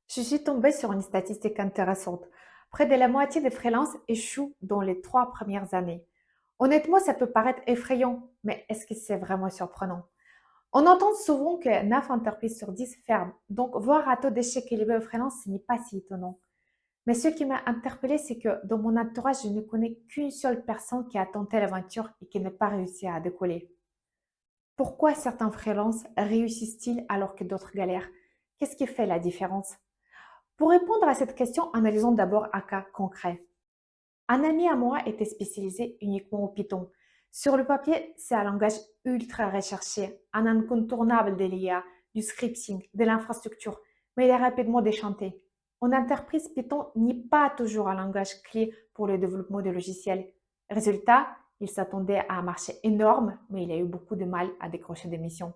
Je suis tombée sur une statistique intéressante. Près de la moitié des freelances échouent dans les 3 premières années. Honnêtement, ça peut paraître effrayant, mais est-ce que c'est vraiment surprenant? On entend souvent que 9 entreprises sur 10 ferment, donc voir un taux d'échec élevé au freelance, ce n'est pas si étonnant. Mais ce qui m'a interpellée, c'est que dans mon entourage, je ne connais qu'une seule personne qui a tenté l'aventure et qui n'a pas réussi à décoller. Pourquoi certains freelances réussissent-ils alors que d'autres galèrent? Qu'est-ce qui fait la différence? Pour répondre à cette question, analysons d'abord un cas concret. Un ami à moi était spécialisé uniquement au Python. Sur le papier, c'est un langage ultra recherché, un incontournable de l'IA, du scripting, de l'infrastructure, mais il est rapidement déchanté. En entreprise, Python n'est pas toujours un langage clé pour le développement de logiciels. Résultat, il s'attendait à un marché énorme, mais il a eu beaucoup de mal à décrocher des missions.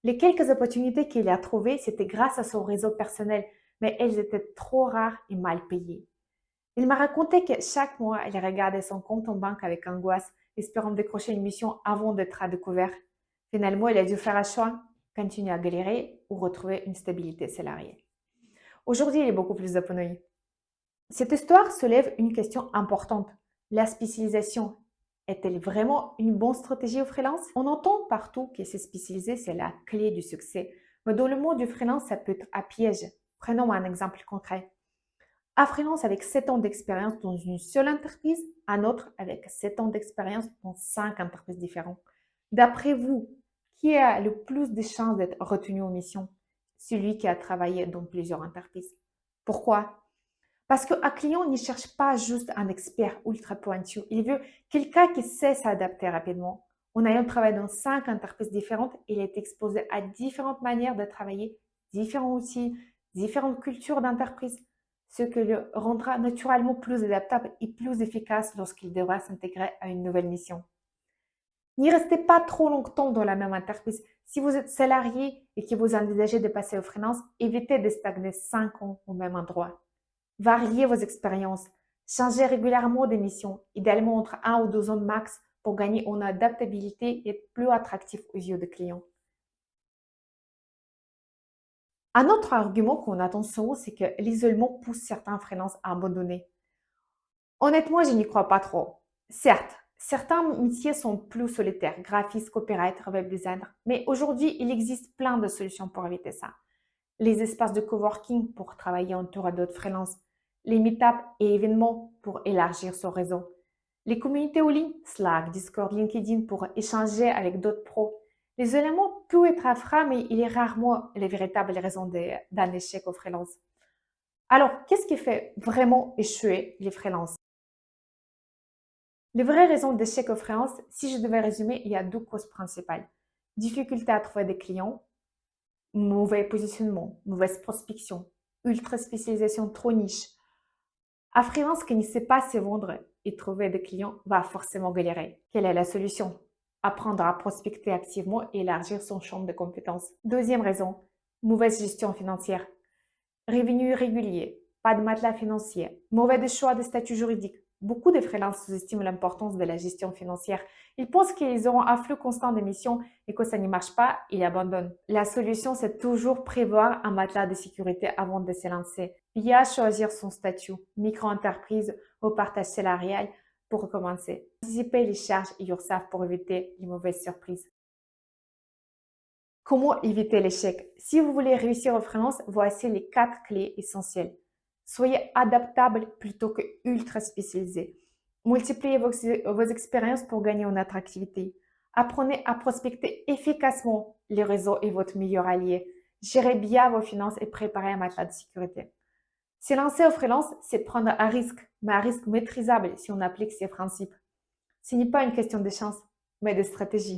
Les quelques opportunités qu'il a trouvées, c'était grâce à son réseau personnel, mais elles étaient trop rares et mal payées. Il m'a raconté que chaque mois, il regardait son compte en banque avec angoisse, espérant décrocher une mission avant d'être à découvert. Finalement, il a dû faire un choix, continuer à galérer ou retrouver une stabilité salariée. Aujourd'hui, il est beaucoup plus épanoui. Cette histoire soulève une question importante. La spécialisation est-elle vraiment une bonne stratégie au freelance? On entend partout que se spécialiser, c'est la clé du succès. Mais dans le monde du freelance, ça peut être un piège. Prenons un exemple concret. Un freelance avec 7 ans d'expérience dans une seule entreprise, un autre avec 7 ans d'expérience dans 5 entreprises différentes. D'après vous, qui a le plus de chances d'être retenu en mission? Celui qui a travaillé dans plusieurs entreprises. Pourquoi? Parce qu'un client ne cherche pas juste un expert ultra pointu. Il veut quelqu'un qui sait s'adapter rapidement. En ayant travaillé dans 5 entreprises différentes, il est exposé à différentes manières de travailler, différents outils, différentes cultures d'entreprise, ce qui le rendra naturellement plus adaptable et plus efficace lorsqu'il devra s'intégrer à une nouvelle mission. N'y restez pas trop longtemps dans la même entreprise. Si vous êtes salarié et que vous envisagez de passer au freelance, évitez de stagner 5 ans au même endroit. Variez vos expériences. Changez régulièrement de mission, idéalement entre 1 ou 2 ans max pour gagner en adaptabilité et être plus attractif aux yeux des clients. Un autre argument qu'on attend souvent, c'est que l'isolement pousse certains freelances à abandonner. Honnêtement, je n'y crois pas trop. Certes, certains métiers sont plus solitaires, graphiste, copyright, web designer, mais aujourd'hui, il existe plein de solutions pour éviter ça. Les espaces de coworking pour travailler entouré d'autres freelances, les meetups et événements pour élargir son réseau, les communautés en ligne, Slack, Discord, LinkedIn pour échanger avec d'autres pros. Les éléments peuvent être un frein, mais il est rarement les véritables raisons d'un échec au freelance. Alors, qu'est-ce qui fait vraiment échouer les freelances? Les vraies raisons d'échec au freelance, si je devais résumer, il y a 2 causes principales. Difficulté à trouver des clients, mauvais positionnement, mauvaise prospection, ultra spécialisation trop niche. Un freelance qui ne sait pas se vendre et trouver des clients va forcément galérer. Quelle est la solution? Apprendre à prospecter activement et élargir son champ de compétences. Deuxième raison, mauvaise gestion financière. Revenus irréguliers, pas de matelas financier, mauvais choix de statut juridique. Beaucoup de freelances sous-estiment l'importance de la gestion financière. Ils pensent qu'ils auront un flux constant d'émissions et que ça ne marche pas, ils abandonnent. La solution, c'est toujours prévoir un matelas de sécurité avant de se lancer. Bien choisir son statut, micro-entreprise ou partage salarial pour recommencer. Anticiper les charges et URSSAF pour éviter les mauvaises surprises. Comment éviter l'échec? Si vous voulez réussir au freelance, voici les 4 clés essentielles. Soyez adaptable plutôt que ultra spécialisé. Multipliez vos expériences pour gagner en attractivité. Apprenez à prospecter efficacement. Les réseaux est votre meilleur allié. Gérez bien vos finances et préparez un matelas de sécurité. Se lancer au freelance, c'est prendre un risque, mais un risque maîtrisable si on applique ces principes. Ce n'est pas une question de chance, mais de stratégie.